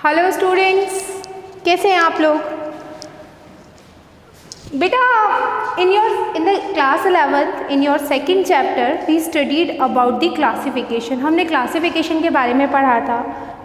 Hello students, कैसे हैं आप लोग? बेटा in the class 11th in your second chapter we studied about the classification. हमने क्लासिफिकेशन के बारे में पढ़ा था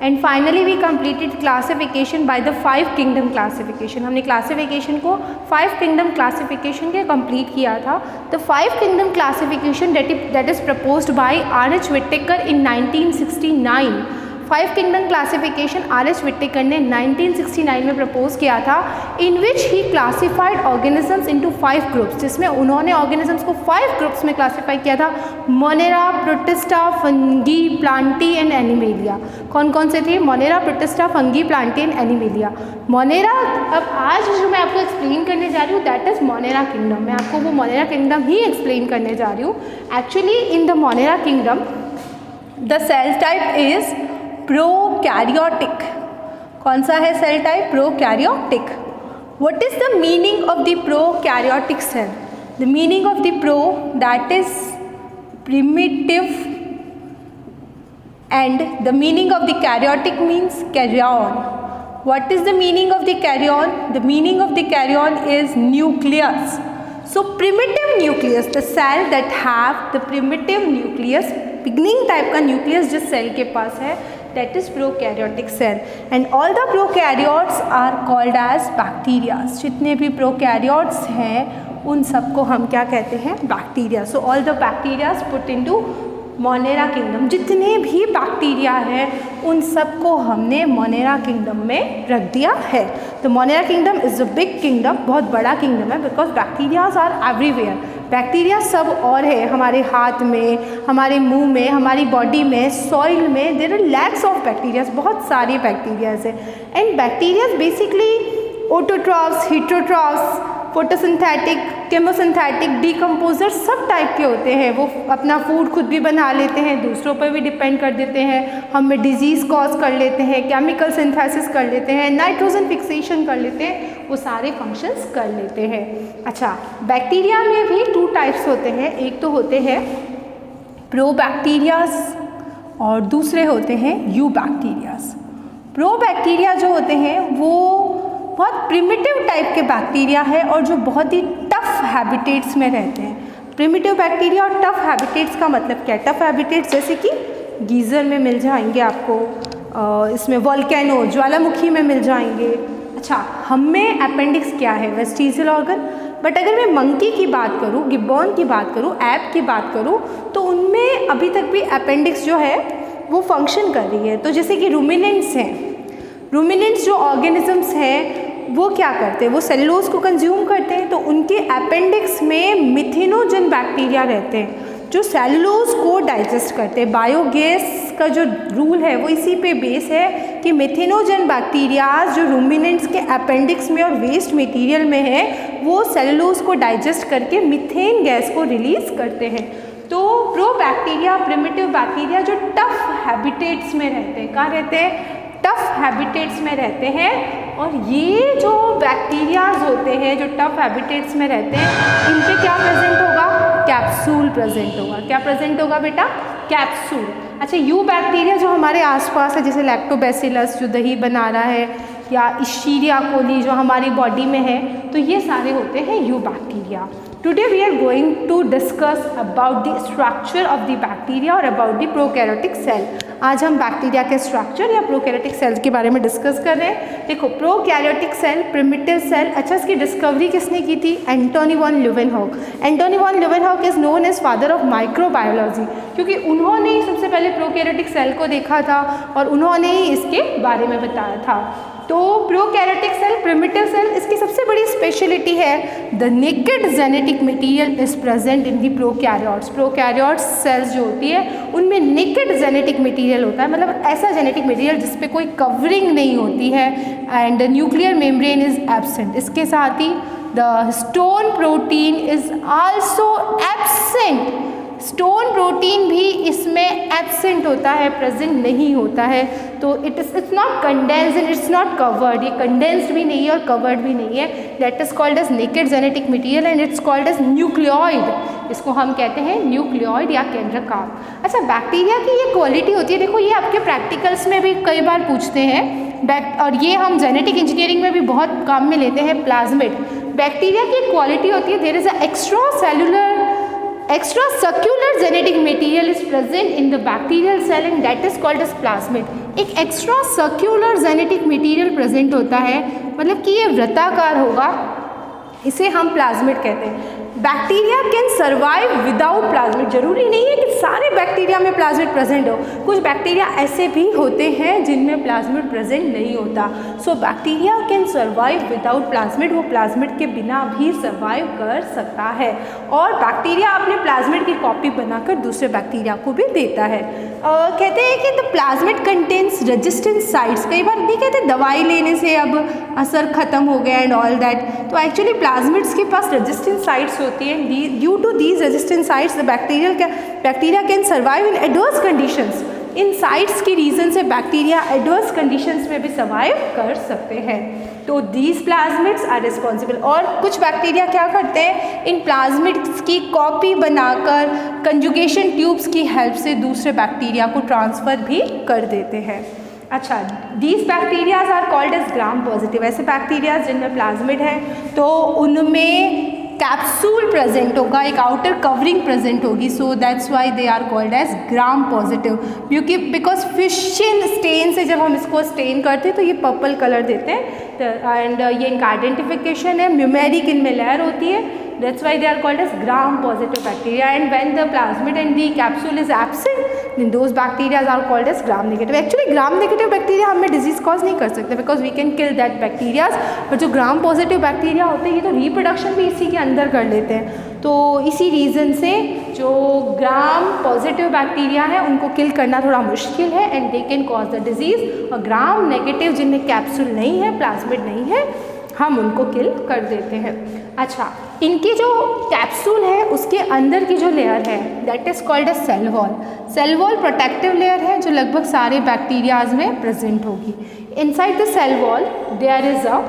and finally we completed classification by the 5 kingdom classification. हमने क्लासिफिकेशन को 5 किंगडम क्लासिफिकेशन के कंप्लीट किया था। The 5 kingdom classification that is proposed by R.H. Whittaker in 1969। 5 kingdom classification R.H. Whittaker ने 1969 में प्रपोज किया था, in which he classified organisms into 5 groups, जिसमें उन्होंने ऑर्गेनिजम्स को 5 ग्रुप्स में क्लासिफाई किया था। Monera, protista, fungi, Plantae and animalia. कौन कौन से थे? Monera, protista, fungi, Plantae and animalia. Monera, अब आज जो मैं आपको एक्सप्लेन करने जा रही हूँ दैट इज़ मोनेरा किंगडम। मैं आपको वो मोनेरा किंगडम ही एक्सप्लेन करने जा रही हूँ। Actually in the Monera kingdom the cell type is prokaryotic. कौन सा है cell type? Prokaryotic. What is the meaning of the prokaryotic cell? The meaning of the pro that is primitive and the meaning of the karyotic means karyon. What is the meaning of the karyon? The meaning of the karyon is nucleus. So primitive nucleus, the cell that have the primitive nucleus, beginning type का nucleus जिस cell के पास है, that is prokaryotic cell, and all the prokaryotes are called as bacteria। जितने भी prokaryotes हैं उन सबको हम क्या कहते हैं? Bacteria. So all the bacteria put into Monera kingdom, जितने भी बैक्टीरिया हैं उन सबको हमने मोनेरा किंगडम में रख दिया है। तो Monera kingdom is a big kingdom, बहुत बड़ा किंगडम है, because bacterias are everywhere. Bacteria सब और है, हमारे हाथ में, हमारे मुंह में, हमारी बॉडी में, सॉइल में, there are lakhs of bacterias, बहुत सारे बैक्टीरियाज है। And bacterias basically autotrophs, heterotrophs, photosynthetic, chemosynthetic, decomposer सब टाइप के होते हैं। वो अपना फूड खुद भी बना लेते हैं, दूसरों पर भी डिपेंड कर देते हैं, हमें डिजीज़ कॉज कर लेते हैं, केमिकल सिंथेसिस कर लेते हैं, नाइट्रोजन फिक्सेशन कर लेते हैं, वो सारे फंक्शंस कर लेते हैं। अच्छा, बैक्टीरिया में भी 2 टाइप्स होते हैं। एक तो होते हैं प्रोबैक्टीरियाज और दूसरे होते हैं यूबैक्टीरियाज। प्रोबैक्टीरिया जो होते हैं वो बहुत प्रिमिटिव टाइप के बैक्टीरिया है और जो बहुत ही टफ हैबिटेट्स में रहते हैं। प्रिमिटिव बैक्टीरिया और टफ हैबिटेट्स का मतलब क्या है? टफ हैबिटेट्स जैसे कि गीज़र में मिल जाएंगे आपको, इसमें वोल्केनो, ज्वालामुखी में मिल जाएंगे। अच्छा, हम में अपेंडिक्स क्या है? Vestigial organ. बट अगर मैं मंकी की बात करूँ, गिब्बॉन की बात करूँ, ऐप की बात करूँ, तो उनमें अभी तक भी अपेंडिक्स जो है वो फंक्शन कर रही है। तो जैसे कि रूमिनेंट्स हैं, रूमिनेंट्स जो ऑर्गेनिजम्स हैं वो क्या करते हैं? वो सेलुलोज को कंज्यूम करते हैं, तो उनके अपेंडिक्स में मिथेनोजन बैक्टीरिया रहते हैं जो सेलुलोज को डाइजेस्ट करते हैं। बायोगैस का जो रूल है वो इसी पे बेस है कि मिथेनोजन बैक्टीरियाज जो रूमिनेंट्स के अपेंडिक्स में और वेस्ट मटेरियल में है वो सेलुलोज को डाइजेस्ट करके मीथेन गैस को रिलीज करते हैं। तो प्रोबैक्टीरिया, प्रिमिटिव बैक्टीरिया जो टफ हैबिटेट्स में रहते हैं, कहाँ रहते हैं? टफ हैबिटेट्स में रहते हैं। और ये जो बैक्टीरियाज होते हैं जो टफ हैबिटेट्स में रहते हैं, इन पे क्या प्रेजेंट होगा? कैप्सूल प्रेजेंट होगा। क्या प्रेजेंट होगा बेटा? कैप्सूल। अच्छा, यू बैक्टीरिया जो हमारे आसपास है, जैसे लैक्टोबैसिलस जो दही बना रहा है, या इशीरिया कोली जो हमारी बॉडी में है, तो ये सारे होते हैं you bacteria. Today we are going to discuss about the structure of the bacteria और about the prokaryotic cell। आज हम बैक्टीरिया के स्ट्रक्चर या प्रोकैरियोटिक सेल्स के बारे में डिस्कस कर रहे हैं। देखो, प्रोकैरियोटिक सेल, प्रिमिटिव सेल, अच्छा इसकी डिस्कवरी किसने की थी? Antonie van Leeuwenhoek. Antonie van Leeuwenhoek is known as father of microbiology, क्योंकि उन्होंने ही सबसे पहले प्रोकैरियोटिक सेल को देखा था और उन्होंने ही इसके बारे में बताया था। तो प्रोकैरियोटिक सेल, प्रिमिटिव सेल, इसकी सबसे बड़ी स्पेशलिटी है the naked genetic material is present in the prokaryotes. Prokaryotes cells जो होती है उनमें नेकेड जेनेटिक मटेरियल होता है, मतलब ऐसा जेनेटिक मटेरियल जिस पे कोई कवरिंग नहीं होती है, and nuclear membrane is absent. इसके साथ ही the histone protein is also absent. Stone protein भी इसमें एब्सेंट होता है, प्रेजेंट नहीं होता है। तो it's not condensed and it's not covered. ये कंडेंस्ड भी नहीं है और कवर्ड भी नहीं है। That is called as naked genetic material and it's called as nucleoid. इसको हम कहते हैं न्यूक्लियोइड या केंद्रकाव। अच्छा, बैक्टीरिया की ये क्वालिटी होती है, देखो ये आपके प्रैक्टिकल्स में भी कई बार पूछते हैं और ये हम जेनेटिक इंजीनियरिंग में भी बहुत काम में लेते हैं, प्लाज्मिड। बैक्टीरिया की क्वालिटी होती है there is a extra circular genetic material is present in the bacterial cell and that is called as plasmid। एक extra circular genetic material present होता है, मतलब कि ये वृत्ताकार होगा, इसे हम प्लाज्मिड कहते हैं। Bacteria can survive without plasmid. जरूरी नहीं है कि सारे बैक्टीरिया में प्लाज्मिड प्रेजेंट हो, कुछ बैक्टीरिया ऐसे भी होते हैं जिनमें प्लाज्मिड प्रेजेंट नहीं होता। So bacteria can survive without plasmid, वो प्लाज्मिड के बिना भी सर्वाइव कर सकता है और बैक्टीरिया अपने प्लाज्मिड की कॉपी बनाकर दूसरे बैक्टीरिया को भी देता है। कहते हैं कि the plasmid contains resistant sites. कई बार नहीं कहते दवाई लेने से अब असर खत्म हो गया एंड ऑल दैट, तो एक्चुअली प्लाज्मिड्स के पास रेजिस्टेंट साइट्स होती है। Due to these resistant sites the bacteria can survive in adverse conditions. इन साइट्स की रीज़न से बैक्टीरिया एडवर्स कंडीशंस में भी सर्वाइव कर सकते हैं। तो दीज प्लाज्मिड्स आर रिस्पॉन्सिबल। और कुछ बैक्टीरिया क्या करते हैं, इन प्लाज्मिड्स की कॉपी बनाकर कंजुगेशन ट्यूब्स की हेल्प से दूसरे बैक्टीरिया को ट्रांसफ़र भी कर देते हैं। अच्छा, these bacterias are called as gram positive. ऐसे बैक्टीरियाज जिनमें प्लाज्मिड है तो उनमें कैप्सूल प्रेजेंट होगा, एक आउटर कवरिंग प्रेजेंट होगी, so that's why they are called as gram positive. क्योंकि बिकॉज फिशिन स्टेन से जब हम इसको स्टेन करते हैं तो ये पर्पल कलर देते हैं एंड ये इनका आइडेंटिफिकेशन है। न्यूमेरिक इनमें लेयर होती है, that's why they are called as gram positive bacteria, and when the plasmid and the capsule is absent then those bacteria are called as gram negative। actually gram negative bacteria हमें disease cause नहीं कर सकते because we can kill that bacteria, but जो gram positive bacteria होते हैं ये तो reproduction भी इसी के अंदर कर लेते हैं। तो इसी रीज़न से जो ग्राम पॉजिटिव बैक्टीरिया है उनको किल करना थोड़ा मुश्किल है and they can cause the disease. और ग्राम नेगेटिव जिनमें कैप्सूल नहीं है, प्लाज्मिड नहीं है, हम उनको किल कर देते हैं। अच्छा, इनकी जो कैप्सूल है उसके अंदर की जो लेयर है that is called a cell wall. Cell wall protective layer है जो लगभग सारे बैक्टीरियाज में प्रेजेंट होगी। Inside the cell wall there is a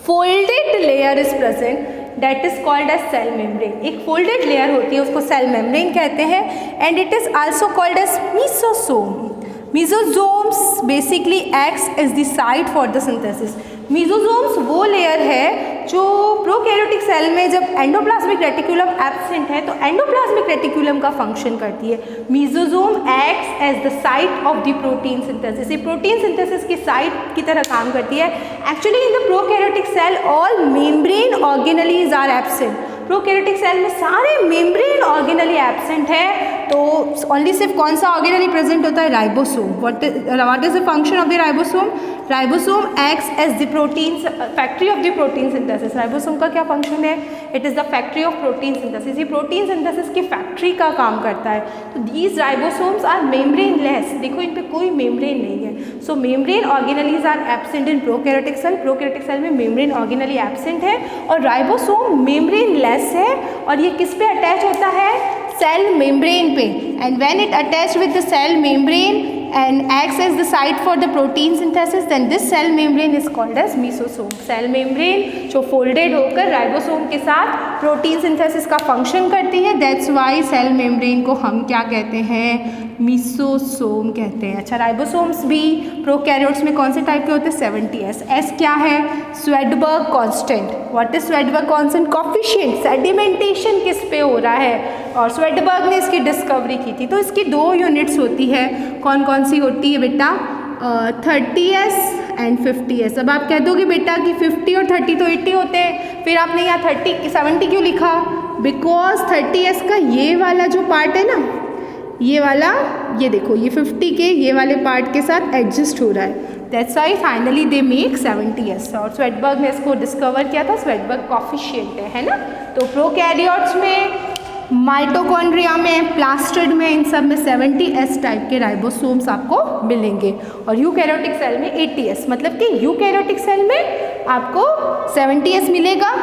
folded layer is present that is called as cell membrane. एक फोल्डेड लेयर होती है उसको सेल मेम्ब्रेन कहते हैं and it is also called as mesosome. Mesosomes basically acts as the site for the synthesis. Mesosomes वो layer है जो prokaryotic cell में जब एंडोप्लाज्मिक रेटिकुलम एब्सेंट है तो एंडोप्लाज्मिक रेटिकुलम का फंक्शन करती है। Mesosome acts as the site of the protein synthesis. ये प्रोटीन सिंथेसिस की साइट की तरह काम करती है। Actually in the prokaryotic cell all membrane organelles are absent. Prokaryotic cell में सारे मेम्ब्रेन ऑर्गेनेली एब्सेंट है, तो ओनली सिर्फ कौन सा ऑर्गेनेली प्रेजेंट होता है, ribosome. What is the function of the ribosome? Ribosome acts as the protein factory of the protein synthesis. Ribosome का क्या फंक्शन है? It is the factory of protein synthesis. ये प्रोटीन सिंथेसिस की factory का काम करता है। तो these ribosomes are membrane less. देखो इन पे कोई मेम्ब्रेन नहीं है। So membrane organelles are absent in prokaryotic cell. Prokaryotic cell में मेम्ब्रेन ऑर्गेनेली एब्सेंट है और राइबोसोम मेम्ब्रेन लेस है और ये किस पे अटैच होता है? सेल मेम्ब्रेन पे। And when it attached with the cell membrane and acts as the site for the protein synthesis, then this cell membrane is called as mesosome। Cell membrane जो folded होकर ribosome के साथ protein synthesis का function करती है, that's why cell membrane को हम क्या कहते हैं? मीसोसोम कहते हैं। अच्छा, राइबोसोम्स भी प्रोकैरियोट्स में कौन से टाइप के होते हैं? 70S। एस क्या है? Svedberg constant. What is Svedberg constant? Coefficient. Sedimentation किस पे हो रहा है और स्वेडबर्ग ने इसकी डिस्कवरी की थी। तो इसकी 2 यूनिट्स होती है। कौन कौन सी होती है बेटा? 30S and 50S। अब आप कह दोगे बेटा कि 50 और 30 तो 80 होते हैं, फिर आपने यहाँ 70 क्यों लिखा? बिकॉज 30S का ये वाला जो पार्ट है ना, ये वाला, ये देखो, ये 50 के ये वाले पार्ट के साथ एडजस्ट हो रहा है। That's why finally they make 70S। और स्वेडबर्ग ने इसको डिस्कवर किया था। स्वेडबर्ग कॉफिशिएंट है ना। तो प्रोकैरियोट्स में, माइटोकॉन्ड्रिया में, प्लास्टिड में, इन सब में 70S टाइप के राइबोसोम्स आपको मिलेंगे और यूकैरियोटिक सेल में 80S। मतलब कि यूकैरियोटिक सेल में आपको 70S मिलेगा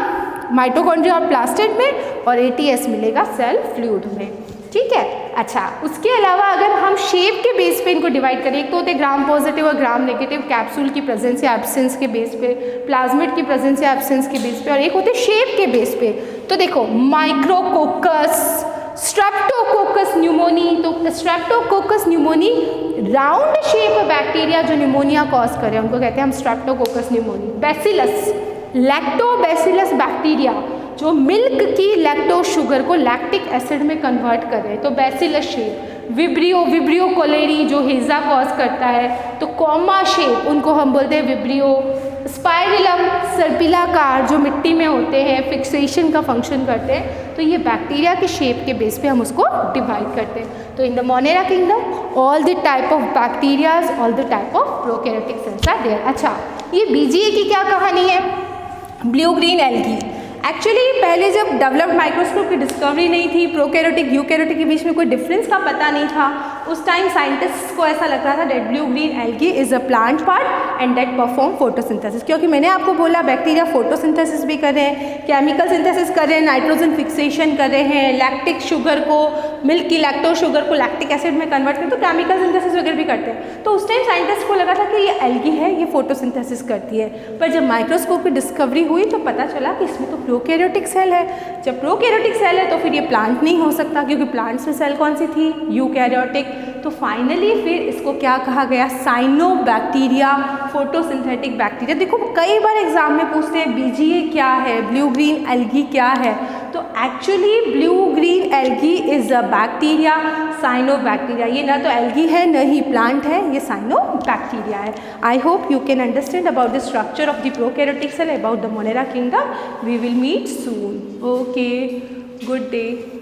माइटोकॉन्ड्रिया और प्लास्टिड में और 80S मिलेगा सेल फ्लूइड में। ठीक है। अच्छा, उसके अलावा अगर हम शेप के बेस पे इनको डिवाइड करें, एक तो होते हैं ग्राम पॉजिटिव और ग्राम नेगेटिव, कैप्सूल की प्रेजेंस या एब्सेंस के बेस पे, प्लाज्मिड की प्रेजेंस या एब्सेंस के बेस पे, और एक होते हैं शेप के बेस पे। तो देखो, माइक्रोकोकस, स्ट्रेप्टोकोकस न्यूमोनी। तो Streptococcus pneumoniae round shape bacteria जो निमोनिया कॉज करे उनको कहते हैं हम Streptococcus pneumonia. Bacillus, lactobacillus bacteria जो मिल्क की लैक्टोज शुगर को लैक्टिक एसिड में कन्वर्ट कर रहे हैं, तो बैसिलस शेप। विब्रियो कोलेरी जो हेज़ा कॉज करता है, तो कॉमा शेप उनको हम बोलते हैं विब्रियो। स्पाइरलम सर्पिलाकार जो मिट्टी में होते हैं, फिक्सेशन का फंक्शन करते हैं, तो ये बैक्टीरिया के शेप के बेस पे हम उसको डिवाइड करते हैं। तो in the Monera kingdom all the type of bacterias, all the type of prokaryotic cells are there. अच्छा, ये बीजीए की क्या कहानी है? Blue green algae. एक्चुअली पहले जब डेवलप्ड माइक्रोस्कोप की डिस्कवरी नहीं थी, प्रोकैरियोटिक यूकैरियोटिक के बीच में कोई डिफरेंस का पता नहीं था, उस टाइम साइंटिस्ट्स को ऐसा लग रहा था that blue green algae is a plant part and that perform photosynthesis. क्योंकि मैंने आपको बोला बैक्टीरिया फोटोसिंथेसिस भी कर रहे हैं, केमिकल सिंथेसिस कर रहे हैं, नाइट्रोजन फिक्सेशन कर रहे हैं, लैक्टिक शुगर को, मिल्क की लैक्टोज शुगर को लैक्टिक एसिड में कन्वर्ट करते, तो केमिकल सिंथेसिस वगैरह भी करते हैं। तो उस टाइम साइंटिस्ट को लगा था कि ये एल्गी है, ये फोटोसिंथेसिस करती है। पर जब माइक्रोस्कोप की डिस्कवरी हुई तो पता चला कि इसमें तो प्रोकैरियोटिक सेल है। जब प्रोकैरियोटिक सेल है तो फिर ये प्लांट नहीं हो सकता, क्योंकि प्लांट्स में सेल कौन सी थी? यूकैरियोटिक। तो फाइनली फिर इसको क्या कहा गया? Cyanobacteria, photosynthetic bacteria. देखो कई बार एग्जाम में पूछते हैं बीजीए क्या है, ब्लू ग्रीन एल्गी क्या है, तो actually blue green algae is a bacteria, cyanobacteria. ये ना तो एल्गी है न ही प्लांट है, ये साइनोबैक्टीरिया है। I hope you can understand about the structure of the prokaryotic cell, about the Monera kingdom. We will meet soon. Okay, good day.